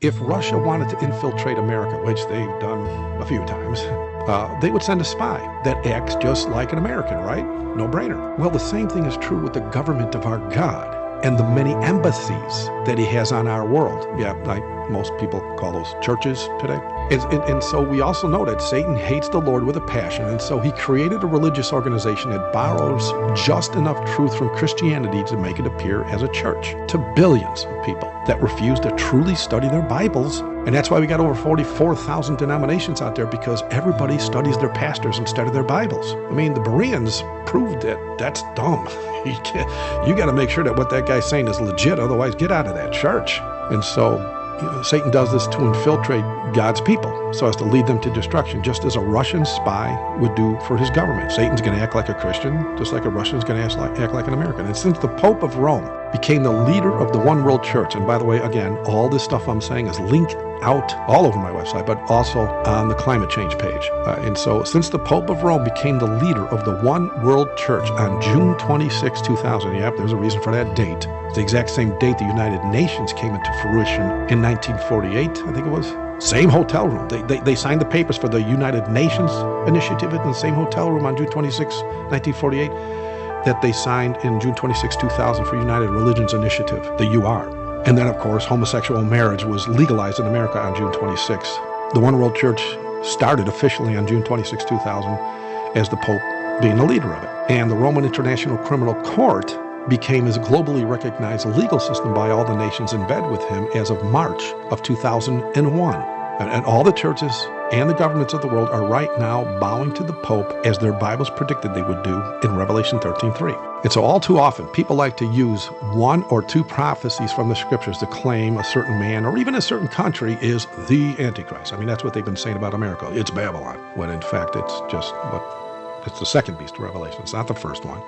If Russia wanted to infiltrate America, which they've done a few times, they would send a spy that acts just like an American, right? No brainer. Well, the same thing is true with the government of our God and the many embassies that he has on our world. Yeah, like most people call those churches today. And so we also know that Satan hates the Lord with a passion, and so he created a religious organization that borrows just enough truth from Christianity to make it appear as a church to billions of people that refuse to truly study their Bibles. And that's why we got over 44,000 denominations out there, because everybody studies their pastors instead of their Bibles. I mean, the Bereans proved that that's dumb. You got to make sure that what that guy's saying is legit, otherwise get out of that church. And so Satan does this to infiltrate God's people so as to lead them to destruction, just as a Russian spy would do for his government. Satan's going to act like a Christian, just like a Russian's going to act like an American. And since the Pope of Rome became the leader of the one world church, and by the way, again, all this stuff I'm saying is linked out all over my website, but also on the climate change page. And so since the Pope of Rome became the leader of the one world church on June 26, 2000, yep, there's a reason for that date. It's the exact same date the United Nations came into fruition in 1948, I think it was. Same hotel room. They signed the papers for the United Nations initiative in the same hotel room on June 26, 1948, that they signed in June 26, 2000 for United Religions Initiative, the UR. And then, of course, homosexual marriage was legalized in America on June 26. The One World Church started officially on June 26, 2000, as the Pope being the leader of it. And the Roman International Criminal Court became his globally recognized legal system by all the nations in bed with him as of March of 2001. And all the churches and the governments of the world are right now bowing to the Pope as their Bibles predicted they would do in Revelation 13:3. And so all too often, people like to use one or two prophecies from the scriptures to claim a certain man or even a certain country is the Antichrist. I mean, that's what they've been saying about America. It's Babylon, when in fact it's just it's the second beast of Revelation. It's not the first one.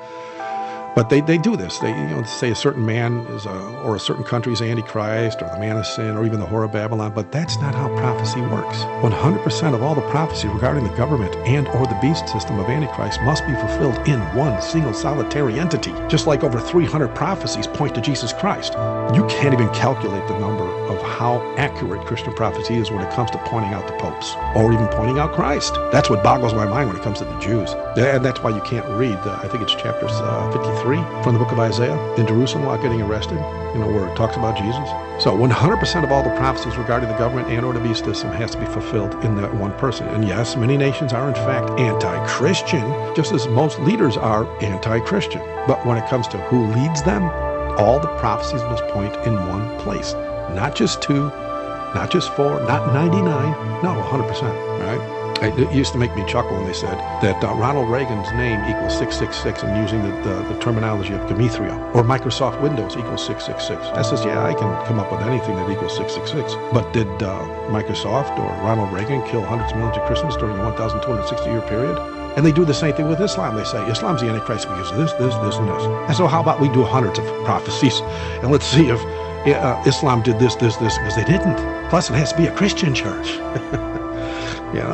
But they do this. They say a certain man is or a certain country is Antichrist, or the man of sin, or even the whore of Babylon. But that's not how prophecy works. 100% of all the prophecy regarding the government and or the beast system of Antichrist must be fulfilled in one single solitary entity. Just like over 300 prophecies point to Jesus Christ. You can't even calculate the number of how accurate Christian prophecy is when it comes to pointing out the popes or even pointing out Christ. That's what boggles my mind when it comes to the Jews. And that's why you can't read, I think it's chapters 53 from the book of Isaiah in Jerusalem while getting arrested, where it talks about Jesus. So 100% of all the prophecies regarding the government and or the beast system has to be fulfilled in that one person. And yes, many nations are in fact anti-Christian, just as most leaders are anti-Christian. But when it comes to who leads them, all the prophecies must point in one place. Not just two, not just four, not 99, no, 100%, right? It used to make me chuckle when they said that Ronald Reagan's name equals 666 and using the terminology of Gematria, or Microsoft Windows equals 666. I says, yeah, I can come up with anything that equals 666. But did Microsoft or Ronald Reagan kill hundreds of millions of Christians during a 1,260-year period? And they do the same thing with Islam. They say Islam's the Antichrist because of this, and this. And so how about we do hundreds of prophecies and let's see if Islam did this, because they didn't. Plus, it has to be a Christian church.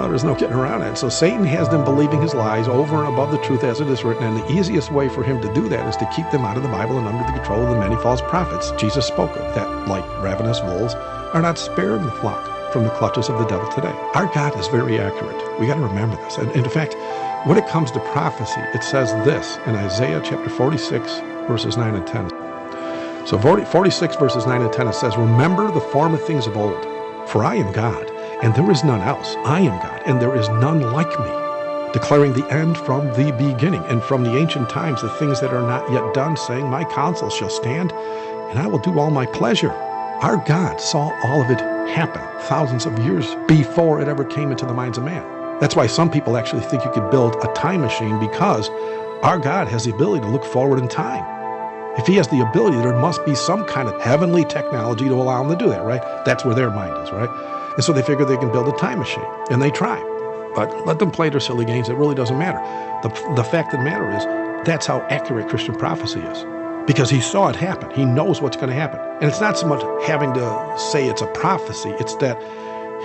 There's no getting around it. So Satan has them believing his lies over and above the truth as it is written, and the easiest way for him to do that is to keep them out of the Bible and under the control of the many false prophets Jesus spoke of, that, like ravenous wolves, are not sparing the flock from the clutches of the devil today. Our God is very accurate. We got to remember this. And in fact, when it comes to prophecy, it says this in Isaiah chapter 46, verses 9 and 10. So 46 verses 9 and 10, it says, "Remember the former things of old, for I am God, and there is none else. I am God, and there is none like me, declaring the end from the beginning, and from the ancient times the things that are not yet done, saying, my counsel shall stand, and I will do all my pleasure." Our God saw all of it happen thousands of years before it ever came into the minds of man. That's why some people actually think you could build a time machine, because our God has the ability to look forward in time. If he has the ability, there must be some kind of heavenly technology to allow him to do that, right? That's where their mind is, right? And so they figure they can build a time machine, and they try. But let them play their silly games. It really doesn't matter. The fact of the matter is, that's how accurate Christian prophecy is. Because he saw it happen. He knows what's going to happen. And it's not so much having to say it's a prophecy. It's that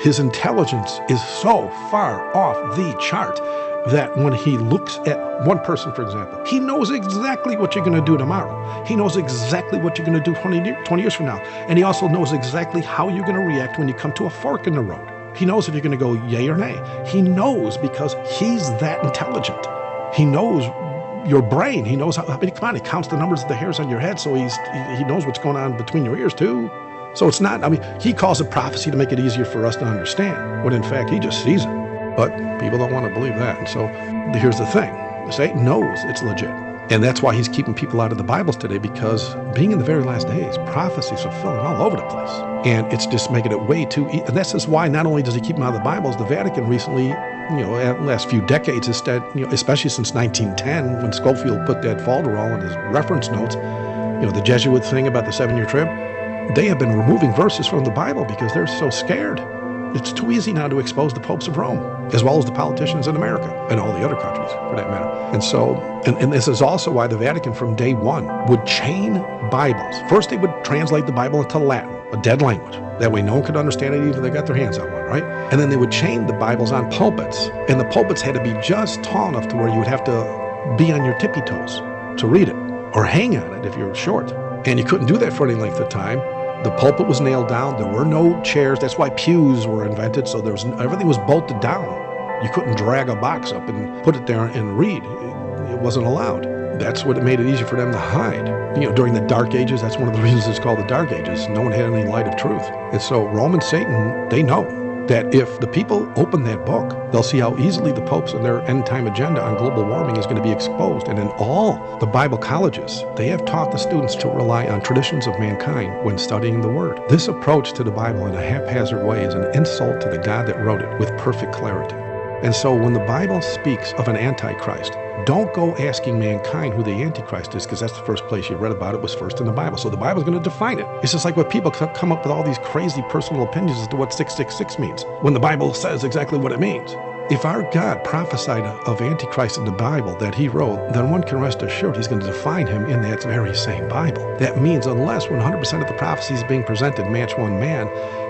his intelligence is so far off the chart that when he looks at one person, for example, he knows exactly what you're going to do tomorrow. He knows exactly what you're going to do 20 years from now. And he also knows exactly how you're going to react when you come to a fork in the road. He knows if you're going to go yay or nay. He knows because he's that intelligent. He knows your brain. He knows how many, come on, he counts the numbers of the hairs on your head, so he knows what's going on between your ears too. So it's not, I mean, he calls it prophecy to make it easier for us to understand, when in fact he just sees it. But people don't want to believe that. And so here's the thing. Satan knows it's legit. And that's why he's keeping people out of the Bibles today, because being in the very last days, prophecies are fulfilling all over the place. And it's just making it way too easy. And this is why not only does he keep them out of the Bibles, the Vatican recently, the last few decades, instead, especially since 1910, when Schofield put that folderol in his reference notes, the Jesuit thing about the 7-year trib, they have been removing verses from the Bible because they're so scared. It's too easy now to expose the popes of Rome, as well as the politicians in America and all the other countries, for that matter. And so, and this is also why the Vatican from day one would chain Bibles. First, they would translate the Bible into Latin, a dead language. That way no one could understand it even if they got their hands on one, right? And then they would chain the Bibles on pulpits. And the pulpits had to be just tall enough to where you would have to be on your tippy toes to read it, or hang on it if you're short. And you couldn't do that for any length of time. The pulpit was nailed down. There were no chairs. That's why pews were invented. So everything was bolted down. You couldn't drag a box up and put it there and read. It wasn't allowed. That's what made it easier for them to hide. During the Dark Ages, that's one of the reasons it's called the Dark Ages. No one had any light of truth. And so Rome and Satan, they know that if the people open that book, they'll see how easily the popes and their end-time agenda on global warming is going to be exposed. And in all the Bible colleges, they have taught the students to rely on traditions of mankind when studying the Word. This approach to the Bible in a haphazard way is an insult to the God that wrote it with perfect clarity. And so when the Bible speaks of an Antichrist, don't go asking mankind who the Antichrist is, because that's the first place you read about it, was first in the Bible. So the Bible's going to define it. It's just like when people come up with all these crazy personal opinions as to what 666 means, when the Bible says exactly what it means. If our God prophesied of Antichrist in the Bible that he wrote, then one can rest assured he's going to define him in that very same Bible. That means unless 100% of the prophecies being presented match one man,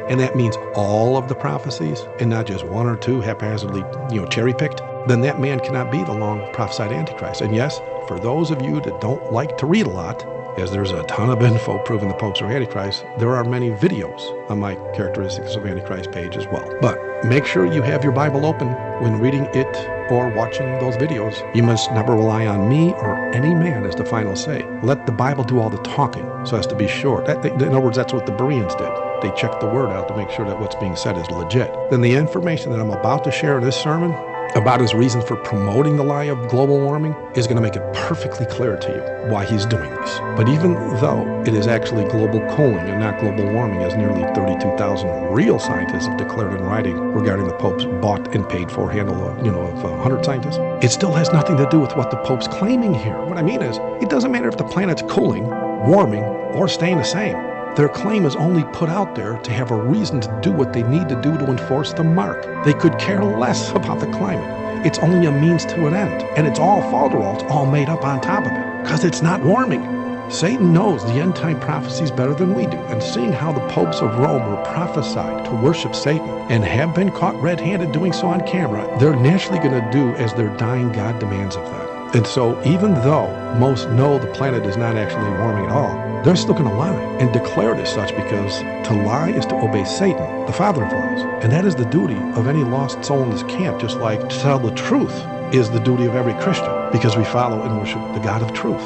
and that means all of the prophecies and not just one or two haphazardly, cherry-picked, then that man cannot be the long prophesied Antichrist. And yes, for those of you that don't like to read a lot, as there's a ton of info proving the popes are Antichrist, there are many videos on my Characteristics of Antichrist page as well. But make sure you have your Bible open when reading it or watching those videos. You must never rely on me or any man as the final say. Let the Bible do all the talking so as to be sure. In other words, that's what the Bereans did. They checked the word out to make sure that what's being said is legit. Then the information that I'm about to share in this sermon about his reason for promoting the lie of global warming is going to make it perfectly clear to you why he's doing this. But even though it is actually global cooling and not global warming, as nearly 32,000 real scientists have declared in writing regarding the Pope's bought and paid for handle of 100 scientists, it still has nothing to do with what the Pope's claiming here. What I mean is, it doesn't matter if the planet's cooling, warming, or staying the same. Their claim is only put out there to have a reason to do what they need to do to enforce the mark. They could care less about the climate. It's only a means to an end. And it's all folderol, it's all made up on top of it, because it's not warming. Satan knows the end-time prophecies better than we do, and seeing how the popes of Rome were prophesied to worship Satan and have been caught red-handed doing so on camera, they're naturally going to do as their dying God demands of them. And so even though most know the planet is not actually warming at all, they're still going to lie and declare it as such, because to lie is to obey Satan, the father of lies. And that is the duty of any lost soul in this camp, just like to tell the truth is the duty of every Christian, because we follow and worship the God of truth.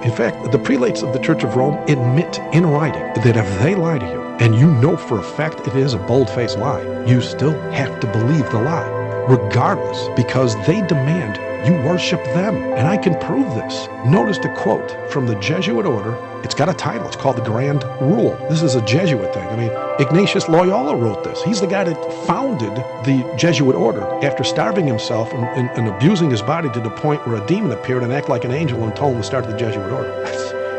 In fact, the prelates of the Church of Rome admit in writing that if they lie to you, and you know for a fact it is a bold-faced lie, you still have to believe the lie, regardless, because they demand you worship them. And I can prove this. Notice the quote from the Jesuit order. It's got a title. It's called the Grand Rule. This is a Jesuit thing. I mean, Ignatius Loyola wrote this. He's the guy that founded the Jesuit order after starving himself and abusing his body to the point where a demon appeared and acted like an angel and told him to start the Jesuit order.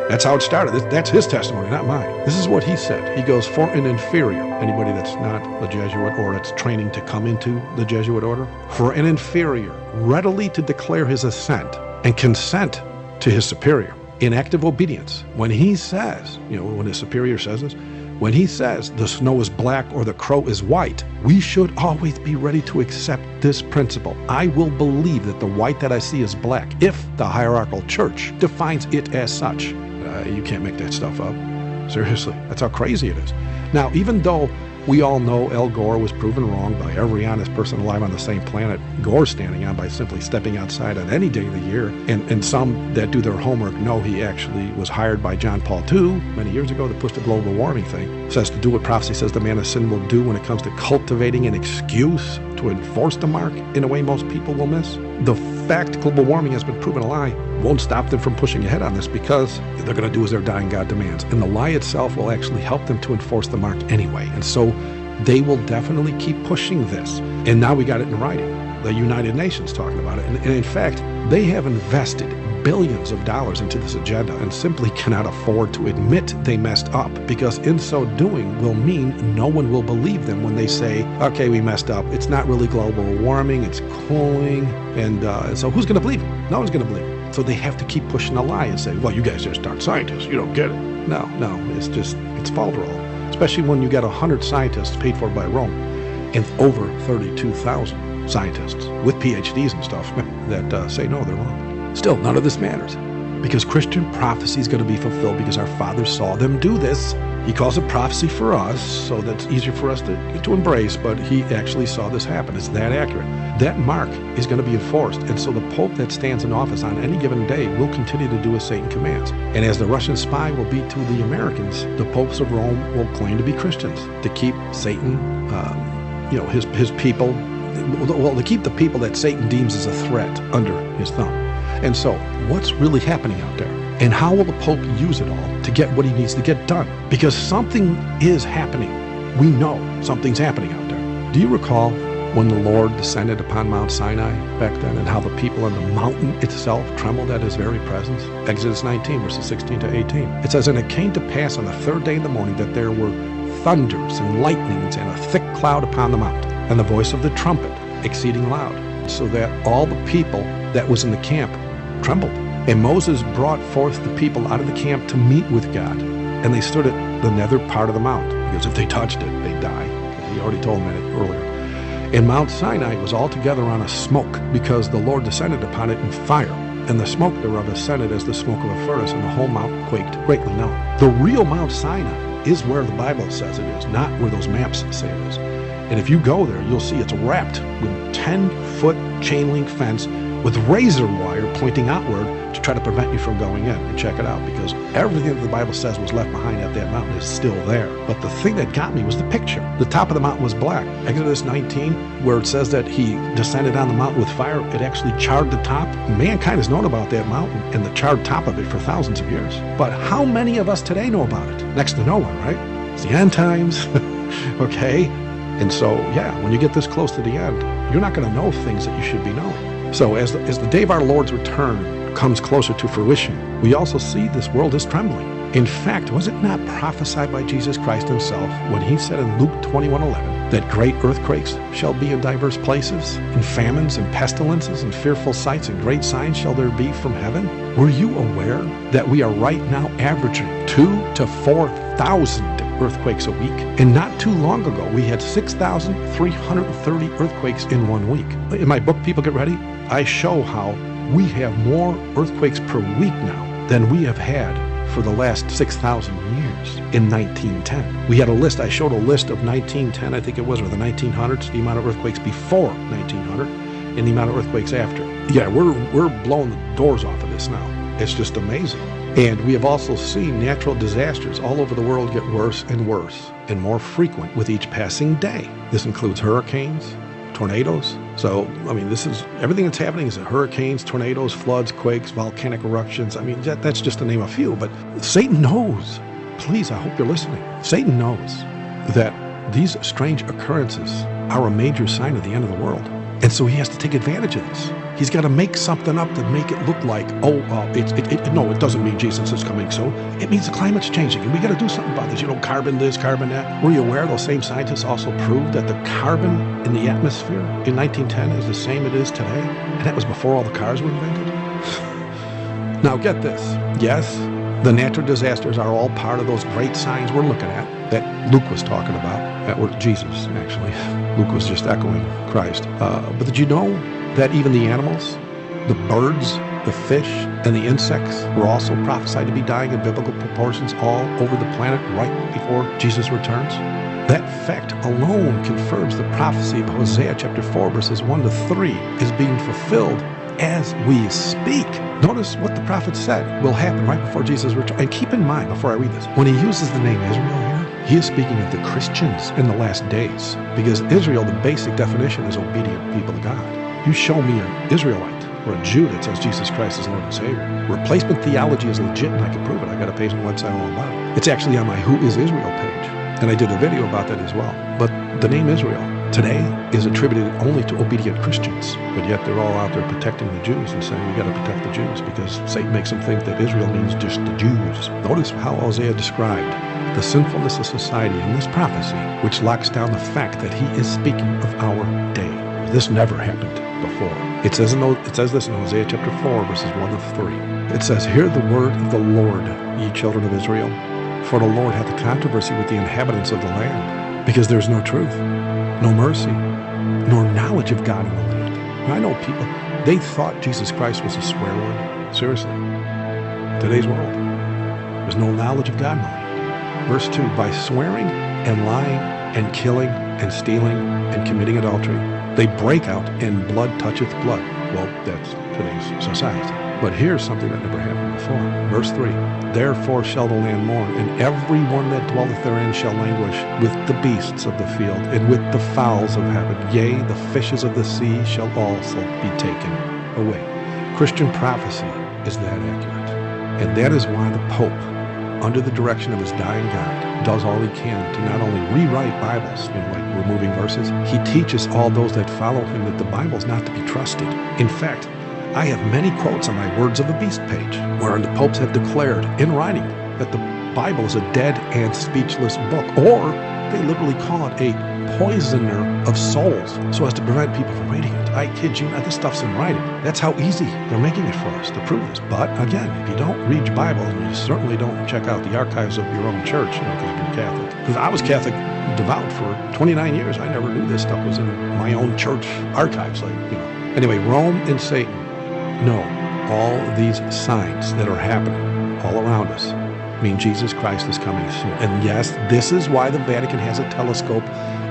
That's how it started. That's his testimony, not mine. This is what he said. He goes, for an inferior, anybody that's not a Jesuit or that's training to come into the Jesuit order, for an inferior readily to declare his assent and consent to his superior in active obedience. When he says, when his superior says this, When he says the snow is black or the crow is white, we should always be ready to accept this principle. I will believe that the white that I see is black if the hierarchical church defines it as such. You can't make that stuff up. Seriously, that's how crazy it is. Now, even though we all know Al Gore was proven wrong by every honest person alive on the same planet Gore's standing on by simply stepping outside on any day of the year, and some that do their homework know he actually was hired by John Paul II many years ago to push the global warming thing. Says to do what prophecy says the man of sin will do when it comes to cultivating an excuse to enforce the mark in a way most people will miss. The fact global warming has been proven a lie won't stop them from pushing ahead on this, because they're going to do as their dying God demands. And the lie itself will actually help them to enforce the mark anyway. And so they will definitely keep pushing this. And now we got it in writing. The United Nations talking about it. And in fact, they have invested billions of dollars into this agenda and simply cannot afford to admit they messed up, because in so doing will mean no one will believe them when they say, okay, we messed up. It's not really global warming, it's cooling. And so who's going to believe them? No one's going to believe them. So they have to keep pushing the lie and say, well, you guys just aren't scientists. You don't get it. No, it's falderall. Especially when you got 100 scientists paid for by Rome and over 32,000 scientists with PhDs and stuff that say, no, they're wrong. Still, none of this matters, because Christian prophecy is going to be fulfilled because our fathers saw them do this. He calls it prophecy for us, so that's easier for us to embrace, but he actually saw this happen. It's that accurate. That mark is going to be enforced, and so the Pope that stands in office on any given day will continue to do as Satan commands. And as the Russian spy will be to the Americans, the popes of Rome will claim to be Christians to keep Satan, his people, well, to keep the people that Satan deems as a threat under his thumb. And so, what's really happening out there? And how will the Pope use it all to get what he needs to get done? Because something is happening. We know something's happening out there. Do you recall when the Lord descended upon Mount Sinai back then, and how the people on the mountain itself trembled at his very presence? Exodus 19, verses 16 to 18. It says, and it came to pass on the third day in the morning that there were thunders and lightnings and a thick cloud upon the mount, and the voice of the trumpet exceeding loud, so that all the people that was in the camp trembled. And Moses brought forth the people out of the camp to meet with God, and they stood at the nether part of the mount, because if they touched it, they'd die. He already told them that earlier. And Mount Sinai was altogether on a smoke, because the Lord descended upon it in fire, and the smoke thereof ascended as the smoke of a furnace, and the whole mount quaked greatly. Now, the real Mount Sinai is where the Bible says it is, not where those maps say it is. And if you go there, you'll see it's wrapped with a 10-foot chain link fence with razor wire pointing outward to try to prevent you from going in. And check it out, because everything that the Bible says was left behind at that mountain is still there. But the thing that got me was the picture. The top of the mountain was black. Exodus 19, where it says that he descended on the mountain with fire, it actually charred the top. Mankind has known about that mountain and the charred top of it for thousands of years. But how many of us today know about it? Next to no one, right? It's the end times, okay? And so, yeah, when you get this close to the end, you're not going to know things that you should be knowing. So as the day of our Lord's return comes closer to fruition, we also see this world is trembling. In fact, was it not prophesied by Jesus Christ himself when he said in Luke 21:11 that great earthquakes shall be in diverse places, and famines and pestilences and fearful sights and great signs shall there be from heaven? Were you aware that we are right now averaging 2,000 to 4,000 earthquakes a week? And not too long ago, we had 6,330 earthquakes in 1 week. In my book, People Get Ready, I show how we have more earthquakes per week now than we have had for the last 6,000 years in 1910. We had a list, I showed a list of 1910, I think it was, or the 1900s, the amount of earthquakes before 1900 and the amount of earthquakes after. Yeah, we're blowing the doors off of this now. It's just amazing. And we have also seen natural disasters all over the world get worse and worse and more frequent with each passing day. This includes hurricanes, tornadoes. So, I mean, this is everything that's happening is hurricanes, tornadoes, floods, quakes, volcanic eruptions. I mean, that's just to name a few. But Satan knows. Please, I hope you're listening. Satan knows that these strange occurrences are a major sign of the end of the world. And so he has to take advantage of this. He's got to make something up to make it look like, no, it doesn't mean Jesus is coming soon. It means the climate's changing, and we got to do something about this. You know, carbon this, carbon that. Were you aware those same scientists also proved that the carbon in the atmosphere in 1910 is the same it is today? And that was before all the cars were invented. Now get this. Yes, The natural disasters are all part of those great signs we're looking at that Luke was talking about. That was Jesus, actually. Luke was just echoing Christ. But did you know that even the animals, the birds, the fish, and the insects were also prophesied to be dying in biblical proportions all over the planet right before Jesus returns? That fact alone confirms the prophecy of Hosea chapter 4, verses 1 to 3 is being fulfilled as we speak. Notice what the prophet said will happen right before Jesus returns. And keep in mind, before I read this, when he uses the name Israel here, he is speaking of the Christians in the last days. Because Israel, the basic definition is obedient people of God. You show me an Israelite or a Jew that says Jesus Christ is Lord and Savior. Replacement theology is legit, and I can prove it. I got a page on the website all about it. It's actually on my Who is Israel page. And I did a video about that as well. But the name Israel today is attributed only to obedient Christians, but yet they're all out there protecting the Jews and saying we got to protect the Jews because Satan makes them think that Israel means just the Jews. Notice how Hosea described the sinfulness of society in this prophecy, which locks down the fact that he is speaking of our day. This never happened before. It says this in Hosea chapter 4, verses 1 to 3. It says, "Hear the word of the Lord, ye children of Israel, for the Lord hath a controversy with the inhabitants of the land, because there is no truth, no mercy, nor knowledge of God in the land." And I know people, they thought Jesus Christ was a swear word. Seriously. Today's world. There's no knowledge of God in the land. Verse 2, "By swearing and lying and killing and stealing and committing adultery, they break out, and blood toucheth blood." Well, that's today's society. But here's something that never happened before. Verse 3, "Therefore shall the land mourn, and every one that dwelleth therein shall languish with the beasts of the field, and with the fowls of heaven. Yea, the fishes of the sea shall also be taken away." Christian prophecy is that accurate. And that is why the Pope, under the direction of his dying God, does all he can to not only rewrite Bibles, like removing verses, he teaches all those that follow him that the Bible is not to be trusted. In fact, I have many quotes on my Words of the Beast page, wherein the popes have declared in writing that the Bible is a dead and speechless book, or they literally call it a poisoner of souls, so as to prevent people from reading it. I kid you not, this stuff's in writing. That's how easy they're making it for us to prove this. But again, if you don't read your Bible, and you certainly don't check out the archives of your own church, because you're Catholic. Because I was Catholic devout for 29 years. I never knew this stuff was in my own church archives. Anyway, Rome and Satan know all these signs that are happening all around us mean Jesus Christ is coming soon. And yes, this is why the Vatican has a telescope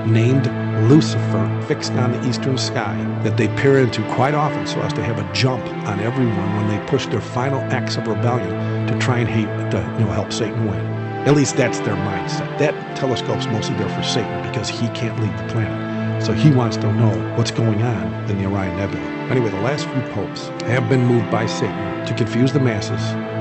named Lucifer fixed on the eastern sky that they peer into quite often so as to have a jump on everyone when they push their final acts of rebellion to try and help Satan win. At least that's their mindset. That telescope's mostly there for Satan because he can't leave the planet. So he wants to know what's going on in the Orion Nebula. Anyway, the last few popes have been moved by Satan to confuse the masses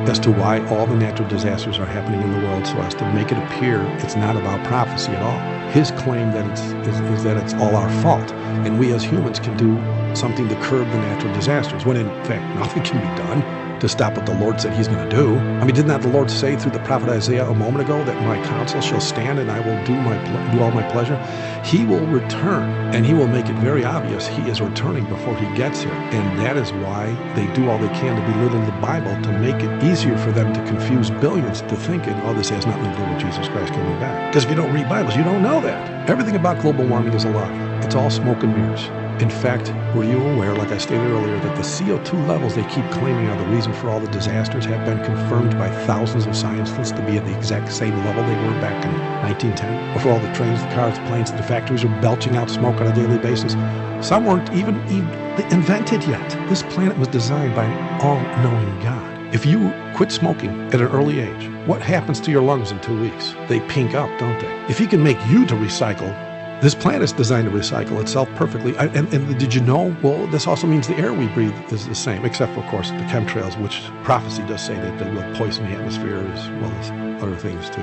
as to why all the natural disasters are happening in the world so as to make it appear it's not about prophecy at all. His claim that is that it's all our fault, and we as humans can do something to curb the natural disasters, when in fact nothing can be done to stop what the Lord said he's going to do. I mean, didn't that the Lord say through the prophet Isaiah a moment ago that my counsel shall stand and I will do all my pleasure? He will return, and he will make it very obvious he is returning before he gets here. And that is why they do all they can to belittle the Bible, to make it easier for them to confuse billions to thinking, oh, this has nothing to do with Jesus Christ coming back. Because if you don't read Bibles, you don't know that. Everything about global warming is a lie. It's all smoke and mirrors. In fact, were you aware, like I stated earlier, that the CO2 levels they keep claiming are the reason for all the disasters have been confirmed by thousands of scientists to be at the exact same level they were back in 1910? Before all the trains, the cars, the planes, the factories are belching out smoke on a daily basis. Some weren't even invented yet. This planet was designed by an all-knowing God. If you quit smoking at an early age, what happens to your lungs in 2 weeks? They pink up, don't they? If he can make you to recycle, this planet is designed to recycle itself perfectly. And did you know? Well, this also means the air we breathe is the same, except for, of course, the chemtrails, which prophecy does say that they will poison the atmosphere as well as other things to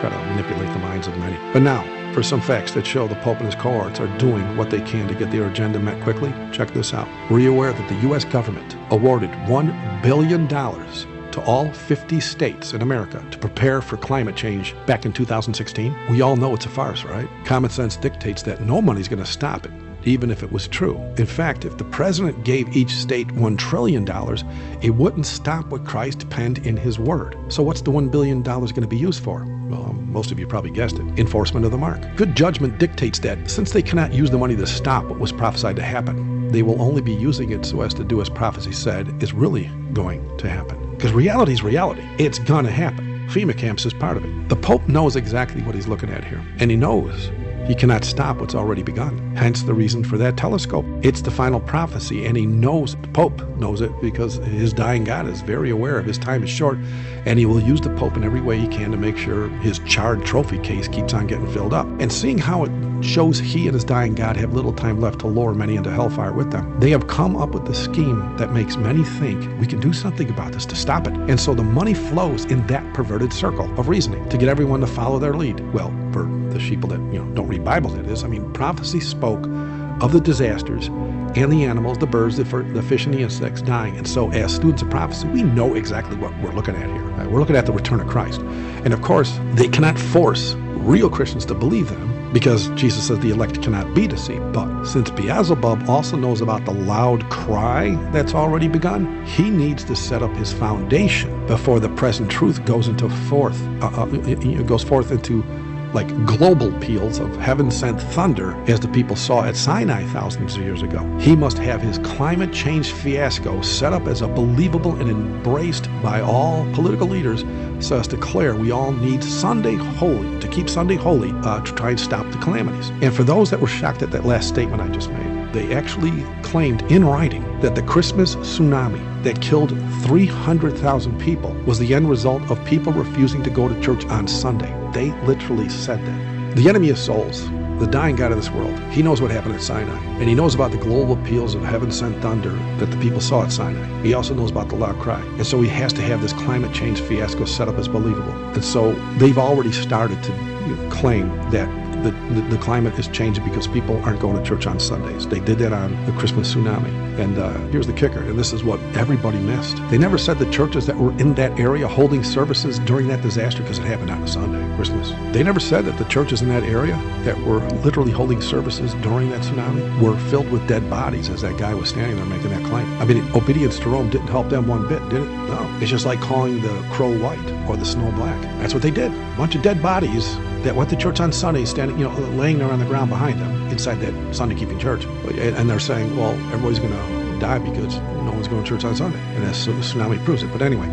try to manipulate the minds of many. But now, for some facts that show the Pope and his cohorts are doing what they can to get their agenda met quickly, check this out. Were you aware that the U.S. government awarded $1 billion to all 50 states in America to prepare for climate change back in 2016? We all know it's a farce, right? Common sense dictates that no money's going to stop it. even if it was true. In fact, if the president gave each state $1 trillion, it wouldn't stop what Christ penned in his word. So what's the $1 billion going to be used for? Well, most of you probably guessed it. Enforcement of the mark. Good judgment dictates that since they cannot use the money to stop what was prophesied to happen, they will only be using it so as to do as prophecy said is really going to happen. Because reality is reality. It's going to happen. FEMA camps is part of it. The Pope knows exactly what he's looking at here, and he knows he cannot stop what's already begun. Hence the reason for that telescope. It's the final prophecy, and he knows, the Pope knows it, because his dying God is very aware of his time is short, and he will use the Pope in every way he can to make sure his charred trophy case keeps on getting filled up. And seeing how it shows he and his dying God have little time left to lure many into hellfire with them, they have come up with the scheme that makes many think we can do something about this to stop it. And so the money flows in that perverted circle of reasoning to get everyone to follow their lead. Well, for the sheeple that don't read Bibles, that is. I mean, prophecy spoke of the disasters and the animals, the birds, the fish, and the insects dying. And so as students of prophecy, we know exactly what we're looking at here. Right? We're looking at the return of Christ. And of course, they cannot force real Christians to believe them, because Jesus says the elect cannot be deceived. But since Beelzebub also knows about the loud cry that's already begun, he needs to set up his foundation before the present truth goes forth into like global peals of heaven-sent thunder, as the people saw at Sinai thousands of years ago. He must have his climate change fiasco set up as a believable and embraced by all political leaders, so as to declare we all need Sunday holy, to keep Sunday holy, to try and stop the calamities. And for those that were shocked at that last statement I just made, they actually claimed in writing that the Christmas tsunami that killed 300,000 people was the end result of people refusing to go to church on Sunday. They literally said that. The enemy of souls, the dying God of this world, he knows what happened at Sinai, and he knows about the global peals of heaven-sent thunder that the people saw at Sinai. He also knows about the loud cry, and so he has to have this climate change fiasco set up as believable. And so they've already started to claim that the climate is changing because people aren't going to church on Sundays. They did that on the Christmas tsunami. And here's the kicker, and this is what everybody missed. They never said the churches that were in that area holding services during that disaster, because it happened on a Sunday, Christmas. They never said that the churches in that area that were literally holding services during that tsunami were filled with dead bodies as that guy was standing there making that claim. I mean, obedience to Rome didn't help them one bit, did it? No. It's just like calling the crow white or the snow black. That's what they did. A bunch of dead bodies that went to church on Sunday, standing, laying there on the ground behind them inside that Sunday-keeping church. And they're saying, well, everybody's going to die because no one's going to church on Sunday. And that's the tsunami proves it. But anyway,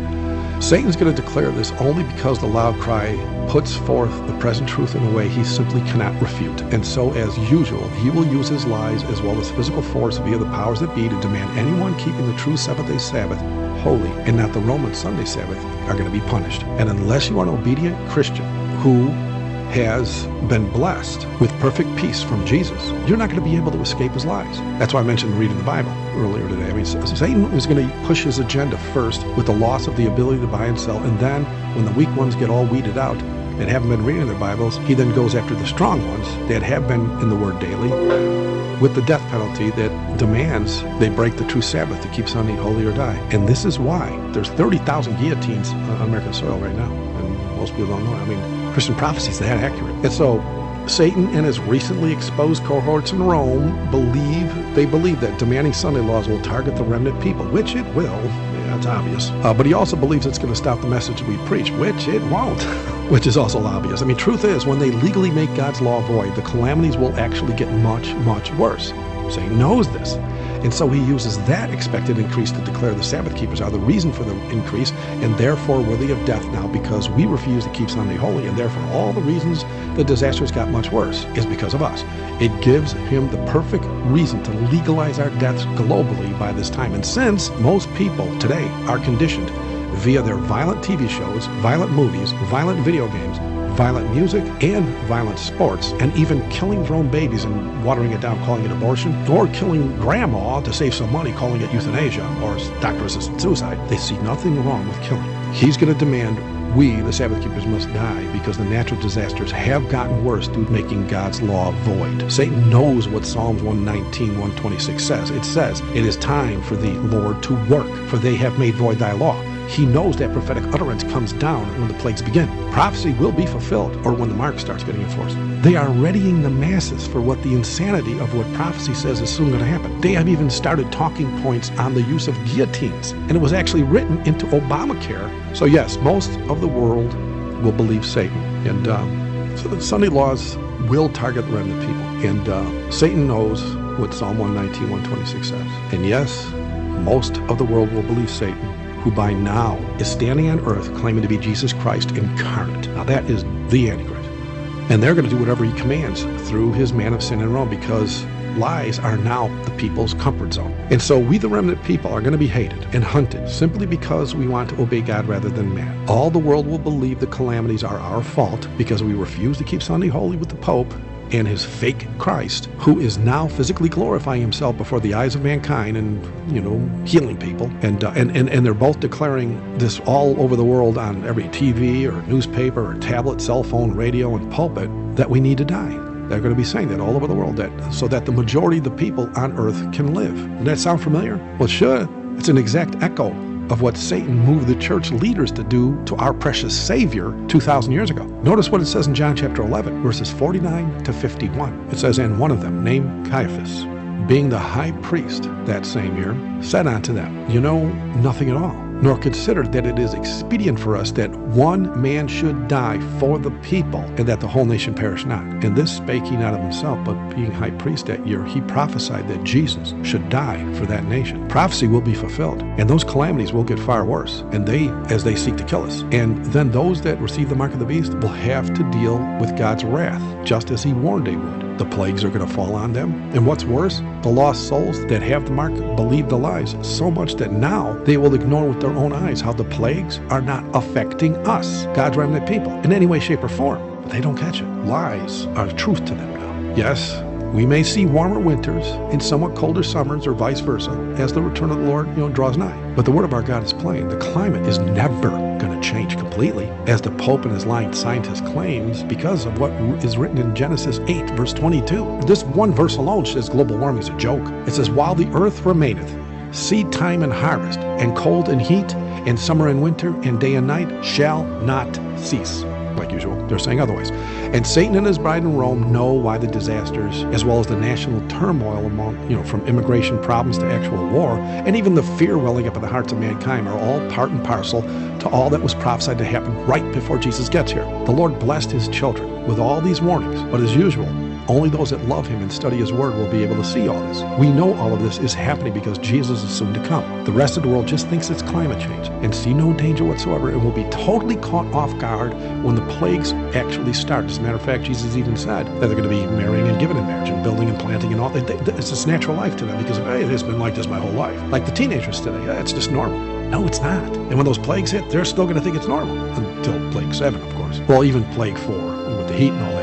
Satan's going to declare this only because the loud cry puts forth the present truth in a way he simply cannot refute. And so, as usual, he will use his lies as well as physical force via the powers that be to demand anyone keeping the true seventh-day Sabbath holy and not the Roman Sunday Sabbath are going to be punished. And unless you are an obedient Christian who has been blessed with perfect peace from Jesus, you're not going to be able to escape his lies. That's why I mentioned reading the Bible earlier today. I mean, Satan is going to push his agenda first with the loss of the ability to buy and sell, and then when the weak ones get all weeded out that haven't been reading their Bibles, he then goes after the strong ones that have been in the Word daily with the death penalty that demands they break the true Sabbath to keep Sunday holy or die. And this is why there's 30,000 guillotines on American soil right now, and most people don't know it. I mean, Christian prophecy is that accurate. And so Satan and his recently exposed cohorts in Rome believe that demanding Sunday laws will target the remnant people, which it will. Yeah, it's obvious. But he also believes it's going to stop the message we preach, which it won't, which is also obvious. I mean, truth is, when they legally make God's law void, the calamities will actually get much, much worse. Satan knows this. And so he uses that expected increase to declare the Sabbath keepers are the reason for the increase and therefore worthy of death now because we refuse to keep Sunday holy, and therefore all the reasons the disasters got much worse is because of us. It gives him the perfect reason to legalize our deaths globally by this time. And since most people today are conditioned via their violent TV shows, violent movies, violent video games, violent music, and violent sports, and even killing grown babies and watering it down, calling it abortion, or killing grandma to save some money, calling it euthanasia or doctor-assisted suicide, they see nothing wrong with killing. He's going to demand we, the Sabbath keepers, must die because the natural disasters have gotten worse due to making God's law void. Satan knows what Psalms 119, 126 says. It says, it is time for the Lord to work, for they have made void thy law. he knows that prophetic utterance comes down when the plagues begin. Prophecy will be fulfilled, or when the mark starts getting enforced. They are readying the masses for what the insanity of what prophecy says is soon going to happen. They have even started talking points on the use of guillotines, and it was actually written into Obamacare. So yes, most of the world will believe Satan. And so the Sunday laws will target the remnant people. And Satan knows what Psalm 119, 126 says. And yes, most of the world will believe Satan, who by now is standing on earth claiming to be Jesus Christ incarnate. Now that is the Antichrist. And they're going to do whatever he commands through his man of sin and Rome, because lies are now the people's comfort zone. And so we, the remnant people, are going to be hated and hunted simply because we want to obey God rather than man. All the world will believe the calamities are our fault because we refuse to keep Sunday holy with the Pope and his fake Christ, who is now physically glorifying himself before the eyes of mankind and, healing people. And they're both declaring this all over the world on every TV or newspaper or tablet, cell phone, radio, and pulpit that we need to die. They're going to be saying that all over the world, so that the majority of the people on earth can live. Does that sound familiar? Well, sure. It's an exact echo of what Satan moved the church leaders to do to our precious Savior 2,000 years ago. Notice what it says in John chapter 11, verses 49 to 51. It says, "And one of them, named Caiaphas, being the high priest that same year, said unto them, You know nothing at all, nor consider that it is expedient for us that one man should die for the people, and that the whole nation perish not. And this spake he not of himself, but being high priest that year, he prophesied that Jesus should die for that nation." Prophecy will be fulfilled, and those calamities will get far worse, and as they seek to kill us. And then those that receive the mark of the beast will have to deal with God's wrath, just as he warned they would. The plagues are going to fall on them. And what's worse, the lost souls that have the mark believe the lies so much that now they will ignore with their own eyes how the plagues are not affecting us, God's remnant people, in any way, shape, or form. But they don't catch it. Lies are truth to them now. Yes, we may see warmer winters and somewhat colder summers, or vice versa, as the return of the Lord, draws nigh. But the word of our God is plain. The climate is never going to change completely, as the Pope and his lying scientist claims, because of what is written in Genesis 8, verse 22. This one verse alone says global warming is a joke. It says, "While the earth remaineth, seed time and harvest, and cold and heat, and summer and winter, and day and night shall not cease." Like usual, they're saying otherwise. And Satan and his bride in Rome know why the disasters, as well as the national turmoil among, from immigration problems to actual war, and even the fear welling up in the hearts of mankind, are all part and parcel to all that was prophesied to happen right before Jesus gets here. The Lord blessed his children with all these warnings, but as usual, only those that love him and study his word will be able to see all this. We know all of this is happening because Jesus is soon to come. The rest of the world just thinks it's climate change and see no danger whatsoever, and will be totally caught off guard when the plagues actually start. As a matter of fact, Jesus even said that they're going to be marrying and giving in marriage and building and planting and all. It's just natural life to them because, hey, it's been like this my whole life. Like the teenagers today, it's just normal. No, it's not. And when those plagues hit, they're still going to think it's normal until plague 7, of course. Well, even plague 4 with the heat and all that.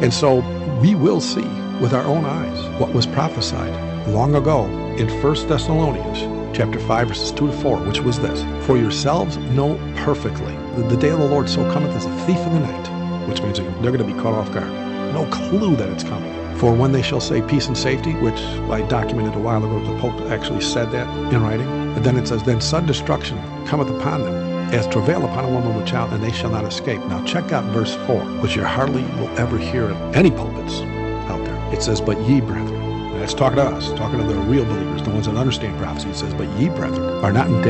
And so we will see with our own eyes what was prophesied long ago in 1 Thessalonians chapter 5, verses 2 to 4, which was this: "For yourselves know perfectly that the day of the Lord so cometh as a thief in the night," which means they're going to be caught off guard. No clue that it's coming. "For when they shall say peace and safety," which I documented a while ago, the Pope actually said that in writing. And then it says, "Then sudden destruction cometh upon them, as travail upon a woman with child, and they shall not escape." Now check out verse 4, which you hardly will ever hear in any pulpits out there. It says, "But ye, brethren," and that's talking to us, talking to the real believers, the ones that understand prophecy. It says, "But ye, brethren, are not in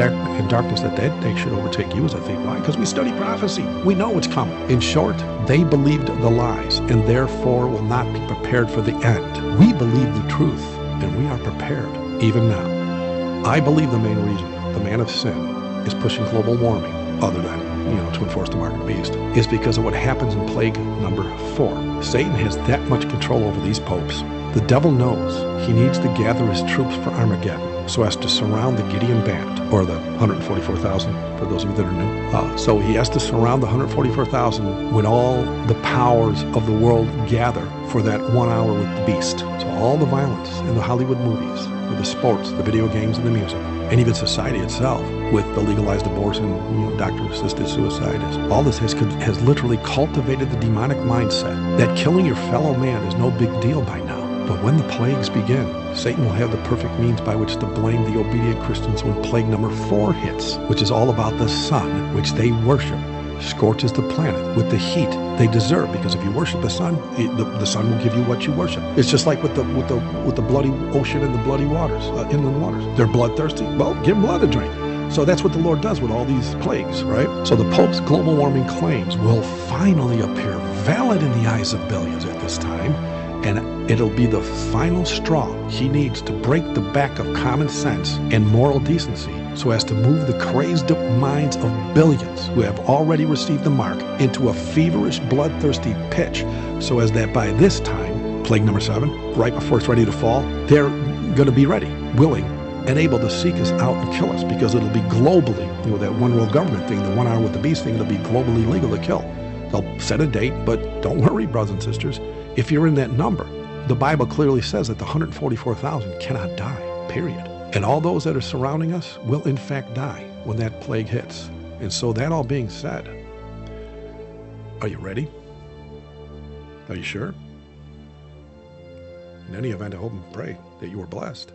darkness, that day should overtake you as a thief." Why? Because we study prophecy. We know what's coming. In short, they believed the lies, and therefore will not be prepared for the end. We believe the truth, and we are prepared even now. I believe the main reason the man of sin is pushing global warming, other than, to enforce the mark of the beast, is because of what happens in plague number 4. Satan has that much control over these popes. The devil knows he needs to gather his troops for Armageddon so as to surround the Gideon band, or the 144,000, for those of you that are new. So he has to surround the 144,000 when all the powers of the world gather for that 1 hour with the beast. So all the violence in the Hollywood movies, the sports, the video games, and the music, and even society itself, with the legalized abortion, doctor-assisted suicide, all this has literally cultivated the demonic mindset that killing your fellow man is no big deal by now. But when the plagues begin, Satan will have the perfect means by which to blame the obedient Christians when plague number 4 hits, which is all about the sun, which they worship, scorches the planet with the heat they deserve, because if you worship the sun, the sun will give you what you worship. It's just like with the bloody ocean and the bloody waters, inland waters. They're bloodthirsty. Well, give them blood to drink. So that's what the Lord does with all these plagues, right? So the Pope's global warming claims will finally appear valid in the eyes of billions at this time, and it'll be the final straw he needs to break the back of common sense and moral decency so as to move the crazed minds of billions who have already received the mark into a feverish, bloodthirsty pitch, so as that by this time, plague number 7, right before it's ready to fall, they're going to be ready, willing, and able to seek us out and kill us, because it'll be globally, that one world government thing, the one hour with the beast thing, it'll be globally legal to kill. They'll set a date, but don't worry, brothers and sisters, if you're in that number, the Bible clearly says that the 144,000 cannot die, period. And all those that are surrounding us will in fact die when that plague hits. And so that all being said, are you ready? Are you sure? In any event, I hope and pray that you are blessed.